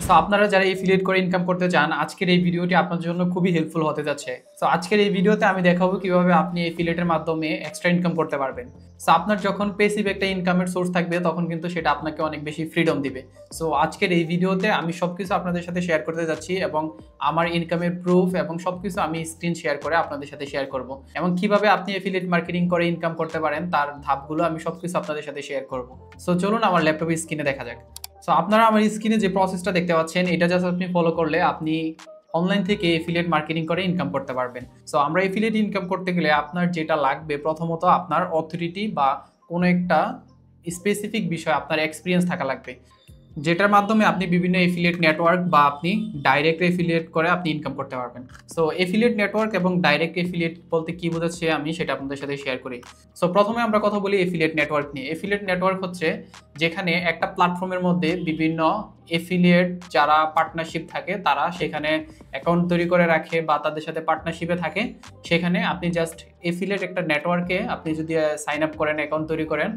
So আপনারা যারা affiliate করে ইনকাম করতে চান, আজকের এই ভিডিওটি আপনার জন্য খুবই হেল্পফুল হতে যাচ্ছে। সো আজকের এই ভিডিওতে আমি দেখাবো কিভাবে আপনি এফিলিয়েটের মাধ্যমে এক্সট্রা ইনকাম করতে পারবেন। সো আপনার যখন পেসিভ একটা ইনকামের সোর্স থাকবে তখন কিন্তু সেটা আপনাকে অনেক বেশি ফ্রিডম দিবে। সো আজকের এই ভিডিওতে আমি সবকিছু আপনাদের সাথে শেয়ার করতে যাচ্ছি এবং আমার ইনকামের প্রুফ এবং সবকিছু আমি স্ক্রিন শেয়ার করে আপনাদের সাথে শেয়ার করব, এবং কিভাবে আপনি এফিলিয়েট মার্কেটিং করে ইনকাম করতে পারেন তার ধাপগুলো আমি সবকিছু আপনাদের সাথে শেয়ার করব। সো চলুন আমার ল্যাপটপের স্ক্রিনে দেখা যাক। সো আপনারা আমার স্ক্রিনে যে প্রসেসটা দেখতে পাচ্ছেন, এটা জাস্ট আপনি ফলো করলে আপনি অনলাইন থেকে এফিলিয়েট মার্কেটিং করে ইনকাম করতে পারবেন। সো আমরা এফিলিয়েট ইনকাম করতে গেলে আপনার যেটা লাগবে, প্রথমত আপনার অথরিটি বা কোনো একটা স্পেসিফিক বিষয় আপনার এক্সপিরিয়েন্স থাকা লাগবে, যেটার মাধ্যমে আপনি বিভিন্ন এফিলিয়েট নেটওয়ার্ক বা আপনি ডাইরেক্ট এফিলিয়েট করে আপনি ইনকাম করতে পারবেন। সো এফিলিয়েট নেটওয়ার্ক এবং ডাইরেক্ট এফিলিয়েট বলতে কি বোঝাচ্ছে আমি সেটা আপনাদের সাথে শেয়ার করি। সো প্রথমে আমরা কথা বলি এফিলিয়েট নেটওয়ার্ক নিয়ে। এফিলিয়েট নেটওয়ার্ক হচ্ছে যেখানে একটা প্ল্যাটফর্মের মধ্যে বিভিন্ন এফিলিয়েট যারা পার্টনারশিপ থাকে তারা সেখানে অ্যাকাউন্ট তৈরি করে রাখে বা তাদের সাথে পার্টনারশিপে থাকে। সেখানে আপনি জাস্ট এফিলিয়েট একটা নেটওয়ার্কে আপনি যদি সাইন আপ করেন, অ্যাকাউন্ট তৈরি করেন,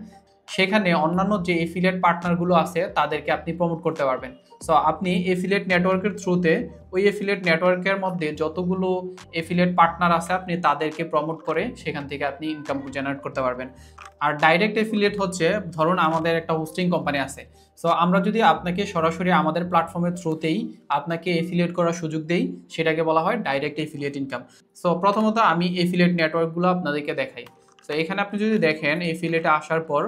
সেখানে অন্যান্য যে এফিলিয়েট পার্টনারগুলো আছে তাদেরকে আপনি প্রমোট করতে পারবেন। সো আপনি এফিলিয়েট নেটওয়ার্কের থ্রুতে ওই এফিলিয়েট নেটওয়ার্কের মধ্যে যতগুলো এফিলিয়েট পার্টনার আছে আপনি তাদেরকে প্রমোট করে সেখান থেকে আপনি ইনকাম জেনারেট করতে পারবেন। আর ডাইরেক্ট এফিলিয়েট হচ্ছে, ধরুন আমাদের একটা হোস্টিং কোম্পানি আছে, সো আমরা যদি আপনাকে সরাসরি আমাদের প্ল্যাটফর্মের থ্রুতেই আপনাকে এফিলিয়েট করার সুযোগ দেই, সেটাকে বলা হয় ডাইরেক্ট এফিলিয়েট ইনকাম। সো প্রথমত আমি এফিলিয়েট নেটওয়ার্কগুলো আপনাদেরকে দেখাই। সো এখানে আপনি যদি দেখেন এফিলিয়েটে আসার পর,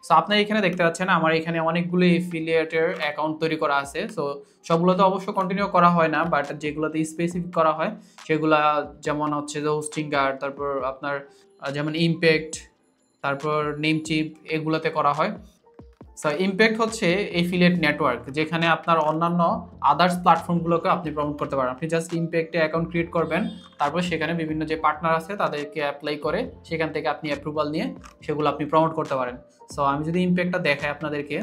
সো আপনার এখানে দেখতে পাচ্ছেন আমার এখানে অনেকগুলো এফিলিয়েটের অ্যাকাউন্ট তৈরি করা আছে। সো সবগুলোতে অবশ্য কন্টিনিউ করা হয় না, বাট যেগুলোতে স্পেসিফিক করা হয় সেগুলা যেমন হচ্ছে যে হোস্টিঙ্গার, তারপর আপনার যেমন ইমপ্যাক্ট, তারপর নেমচিপ, এগুলোতে করা হয়। সো ইমপ্যাক্ট হচ্ছে এফিলিয়েট নেটওয়ার্ক, যেখানে আপনার অন্যান্য আদার্স প্ল্যাটফর্মগুলোকে আপনি প্রমোট করতে পারেন। আপনি জাস্ট ইমপ্যাক্টে অ্যাকাউন্ট ক্রিয়েট করবেন, তারপর সেখানে বিভিন্ন যে পার্টনার আছে তাদেরকে অ্যাপ্লাই করে সেখান থেকে আপনি অ্যাপ্রুভাল নিয়ে সেগুলো আপনি প্রমোট করতে পারেন। সো আমি যদি ইমপ্যাক্টটা দেখাই আপনাদেরকে,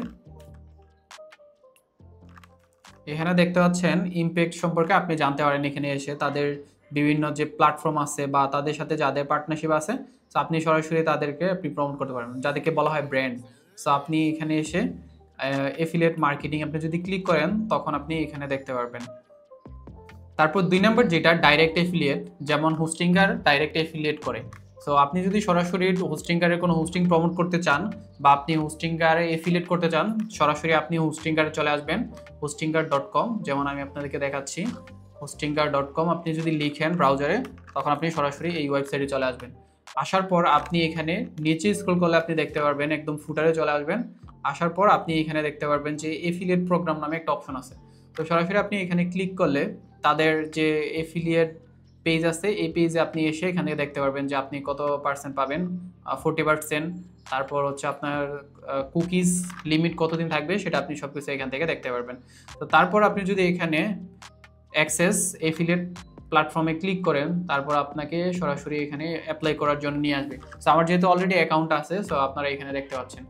এখানে দেখতে পাচ্ছেন ইমপ্যাক্ট সম্পর্কে আপনি জানতে পারেন এখানে এসে তাদের বিভিন্ন যে প্ল্যাটফর্ম আছে বা তাদের সাথে যাদের পার্টনারশিপ আছে, সো আপনি সরাসরি তাদেরকে আপনি প্রমোট করতে পারবেন, যাদেরকে বলা হয় ব্র্যান্ড। সো আপনি এখানে এসে এফিলিয়েট মার্কেটিং আপনি যদি ক্লিক করেন তখন আপনি এখানে দেখতে পারবেন। তারপর 2 নম্বর যেটা ডাইরেক্ট এফিলিয়েট, যেমন হোস্টিঙ্গার ডাইরেক্ট এফিলিয়েট করে। সো আপনি যদি সরাসরি হোস্টিঙ্গারে কোনো হোস্টিং প্রমোট করতে চান বা আপনি হোস্টিঙ্গারে এফিলিয়েট করতে চান, সরাসরি আপনি হোস্টিঙ্গারে চলে আসবেন, হোস্টিঙ্গার.com। যেমন আমি আপনাদেরকে দেখাচ্ছি, হোস্টিঙ্গার.com আপনি যদি লিখেন ব্রাউজারে তখন আপনি সরাসরি এই ওয়েবসাইটে চলে আসবেন। আসার পর আপনি এখানে নিচে স্ক্রল করলে আপনি দেখতে পারবেন, একদম ফুটারে চলে আসবেন। আসার পর আপনি এখানে দেখতে পারবেন যে এফিলিয়েট প্রোগ্রাম নামে একটা অপশন আছে। তো সরাসরি আপনি এখানে ক্লিক করলে তাদের যে এফিলিয়েট পেজ আছে এই পেজে আপনি এসে এখানে দেখতে পারবেন যে আপনি কত পার্সেন্ট পাবেন, 40%। তারপর হচ্ছে আপনার কুকিজ লিমিট কতদিন থাকবে সেটা আপনি সব কিছু এখান থেকে দেখতে পারবেন। তো তারপর আপনি যদি এখানে অ্যাক্সেস এফিলিয়েট প্ল্যাটফর্মে ক্লিক করেন, তারপর আপনাকে সরাসরি এখানে অ্যাপ্লাই করার জন্য নিয়ে আসবে। সো আমার যেহেতু অলরেডি অ্যাকাউন্ট আছে, সো আপনারা এখানে দেখতে পাচ্ছেন।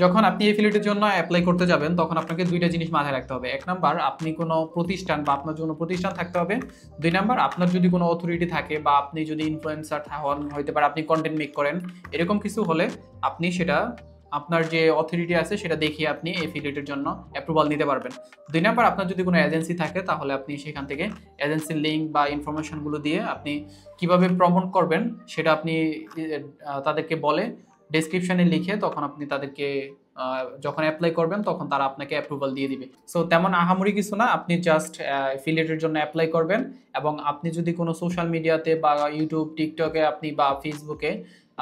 যখন আপনি এফিলিয়েটের জন্য অ্যাপ্লাই করতে যাবেন তখন আপনাকে দুইটা জিনিস মাথায় রাখতে হবে। এক নাম্বার, আপনি কোনো প্রতিষ্ঠান বা আপনার জন্য প্রতিষ্ঠান থাকতে হবে। 2 নাম্বার, আপনার যদি কোনো অথরিটি থাকে বা আপনি যদি ইনফ্লুয়েন্সার হন, হইতে পারে আপনি কন্টেন্ট মেক করেন, এরকম কিছু হলে আপনি সেটা আপনার যে অথরিটি আছে সেটা দেখিয়ে আপনি এফিলিয়েটের জন্য অ্যাপ্রুভাল নিতে পারবেন। 2 নাম্বার, আপনার যদি কোনো এজেন্সি থাকে তাহলে আপনি সেখান থেকে এজেন্সির লিঙ্ক বা ইনফরমেশনগুলো দিয়ে আপনি কিভাবে প্রমোট করবেন সেটা আপনি তাদেরকে বলে ডেসক্রিপশনে লিখে তখন আপনি তাদেরকে যখন অ্যাপ্লাই করবেন তখন তারা আপনাকে অ্যাপ্রুভাল দিয়ে দিবে। সো তেমন আহামরি কিছু না, আপনি জাস্ট অ্যাফিলিয়েটের জন্য অ্যাপ্লাই করবেন এবং আপনি যদি কোনো সোশ্যাল মিডিয়াতে বা ইউটিউব, টিকটকে আপনি বা ফেসবুকে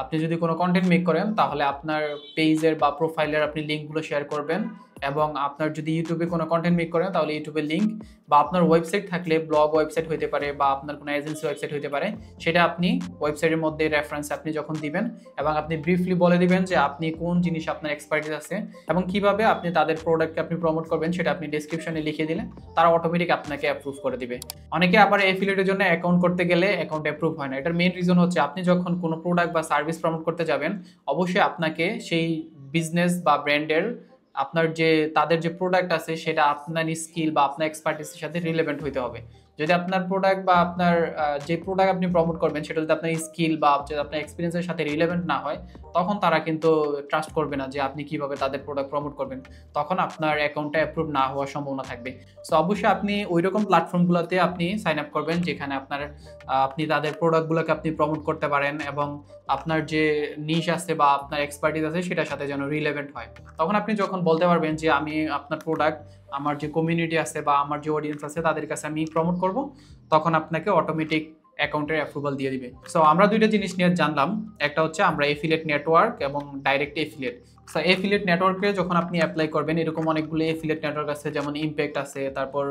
আপনি যদি কোনো কন্টেন্ট মেক করেন তাহলে আপনার পেজের বা প্রোফাইলের আপনি লিঙ্কগুলো শেয়ার করবেন, এবং আপনার যদি ইউটিউবে কোনো কন্টেন্ট মেক করেন তাহলে ইউটিউবের লিঙ্ক বা আপনার ওয়েবসাইট থাকলে ব্লগ ওয়েবসাইট হইতে পারে বা আপনার কোনো এজেন্সি ওয়েবসাইট হইতে পারে, সেটা আপনি ওয়েবসাইটের মধ্যে রেফারেন্স আপনি যখন দিবেন এবং আপনি ব্রিফলি বলে দিবেন যে আপনি কোন জিনিস আপনার এক্সপার্টিস আছে এবং কিভাবে আপনি তাদের প্রোডাক্টকে আপনি প্রমোট করবেন সেটা আপনি ডেসক্রিপশনে লিখে দিলে তারা অটোমেটিক আপনাকে অ্যাপ্রুভ করে দিবে। অনেকে আবার এফিলিয়েটের জন্য অ্যাকাউন্ট করতে গেলে অ্যাকাউন্ট অ্যাপ্রুভ হয় না। এটার মেইন রিজন হচ্ছে আপনি যখন কোনো প্রোডাক্ট বা সার্ভিস প্রমোট করতে যাবেন অবশ্যই আপনাকে সেই বিজনেস বা ব্র্যান্ডের আপনার যে তাদের যে প্রোডাক্ট আছে সেটা আপনার স্কিল বা আপনার এক্সপার্টিসের সাথে রিলেভেন্ট হইতে হবে। যদি আপনার প্রোডাক্ট বা আপনার যে প্রোডাক্ট আপনি প্রমোট করবেন সেটা যদি আপনার স্কিল বা যদি আপনার এক্সপিরিয়েন্সের সাথে রিলেভেন্ট না হয়, তখন তারা কিন্তু ট্রাস্ট করবে না যে আপনি কিভাবে তাদের প্রোডাক্ট প্রমোট করবেন। তখন আপনার অ্যাকাউন্টটা অ্যাপ্রুভ না হওয়ার সম্ভাবনা থাকবে। সো অবশ্যই আপনি ওইরকম প্ল্যাটফর্মগুলোতে আপনি সাইন আপ করবেন যেখানে আপনার আপনি তাদের প্রোডাক্টগুলোকে আপনি প্রমোট করতে পারেন এবং আপনার যে নিশ আছে বা আপনার এক্সপার্টিস আছে সেটার সাথে যেন রিলেভেন্ট হয়। তখন আপনি যখন বলতে পারবেন যে আমি আপনার প্রোডাক্ট আমার যে কমিউনিটি আছে বা আমার যে অডিয়েন্স আছে তাদের কাছে আমি প্রমোট করব, তখন আপনাকে অটোমেটিক অ্যাকাউন্টের অ্যাপ্রুভাল দিয়ে দিবে। সো আমরা দুইটা জিনিস নিয়ে জানলাম, একটা হচ্ছে আমরা এফিলিয়েট নেটওয়ার্ক এবং ডাইরেক্ট এফিলিয়েট। সো এফিলিয়েট নেটওয়ার্কে যখন আপনি অ্যাপ্লাই করবেন, এরকম অনেকগুলো এফিলিয়েট নেটওয়ার্ক আছে, যেমন ইমপ্যাক্ট আছে, তারপর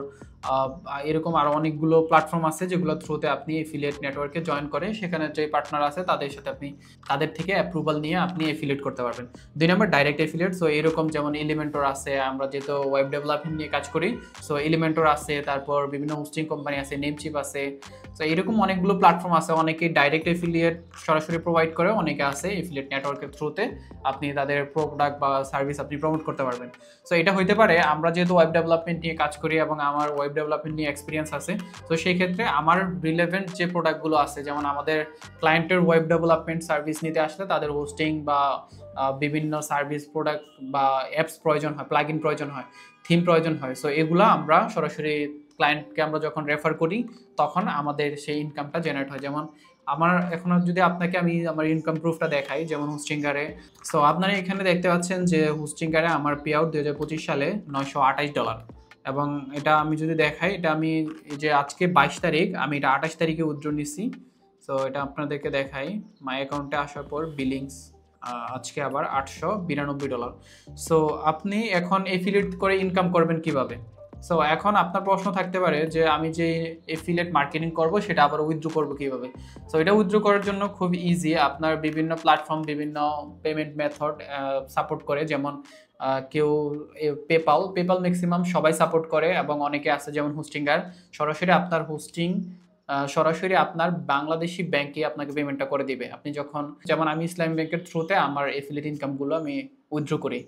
এরকম আরো অনেকগুলো প্ল্যাটফর্ম আছে যেগুলো থ্রুতে আপনি এফিলিয়েট নেটওয়ার্কে জয়েন করে সেখানে যে পার্টনার আছে তাদের সাথে আপনি তাদের থেকে অ্যাপ্রুভাল নিয়ে আপনি এফিলিয়েট করতে পারবেন। 2 নম্বর ডাইরেক্ট এফিলিয়েট। সো এরকম যেমন এলিমেন্টর আছে, আমরা যেহেতু ওয়েব ডেভেলপমেন্ট নিয়ে কাজ করি, সো এলিমেন্টর আছে, তারপর বিভিন্ন হোস্টিং কোম্পানি আছে, নেমচিপ আছে। সো এরকম অনেকগুলো প্ল্যাটফর্ম আছে, অনেকে ডাইরেক্ট এফিলিয়েট সরাসরি প্রোভাইড করে, অনেকে আছে এফিলিয়েট নেটওয়ার্কের থ্রুতে আপনি তাদের প্রোডাক্ট বা সার্ভিস আপনি প্রমোট করতে পারবেন। সো এটা হইতে পারে আমরা যেহেতু ওয়েব ডেভেলপমেন্ট নিয়ে কাজ করি এবং আমার ওয়েব ডেভেলপমেন্ট নিয়ে এক্সপিরিয়েন্স আছে, তো সেই ক্ষেত্রে আমার রিলেভেন্ট যে প্রোডাক্টগুলো আছে, যেমন আমাদের ক্লায়েন্টের ওয়েব ডেভেলপমেন্ট সার্ভিস নিতে আসলে তাদের হোস্টিং বা বিভিন্ন সার্ভিস প্রোডাক্ট বা অ্যাপস প্রয়োজন হয়, প্লাগ ইন প্রয়োজন হয়, থিম প্রয়োজন হয়। সো এগুলো আমরা সরাসরি ক্লায়েন্টকে আমরা যখন রেফার করি তখন আমাদের সেই ইনকামটা জেনারেট হয়। যেমন আমার এখন যদি আপনাকে আমি আমার ইনকাম প্রুফটা দেখাই, যেমন হোস্টিংগারে। সো আপনারা এখানে দেখতে পাচ্ছেন যে হোস্টিংগারে আমার পে আউট 2025 সালে $928। এবং এটা আমি যদি দেখাই, এটা আমি এই যে আজকে 22 তারিখ, আমি এটা 28 তারিখে উইথড্র নিছি। সো এটা আপনাদেরকে দেখাই, মাই অ্যাকাউন্টে আসার পর বিলিংস আজকে আবার $892। সো আপনি এখন এফিলিয়েট করে ইনকাম করবেন কিভাবে? সো এখন আপনার প্রশ্ন থাকতে পারে যে আমি যে এফিলিয়েট মার্কেটিং করব সেটা আবার উইথড্র করব কিভাবে? সো এটা উইথড্র করার জন্য খুব ইজি। আপনার বিভিন্ন প্ল্যাটফর্ম বিভিন্ন পেমেন্ট মেথড সাপোর্ট করে, যেমন কেউ পেপাল ম্যাক্সিমাম সবাই সাপোর্ট করে এবং অনেকে আছে যেমন হোস্টিংগার সরাসরি আপনার হোস্টিং সরাসরি আপনার বাংলাদেশি ব্যাংকে আপনাকে পেমেন্টটা করে দিবে। আপনি যখন, যেমন আমি ইসলামী ব্যাংকের থ্রুতে আমার এফিলিয়েট ইনকামগুলো আমি উইথড্র করি।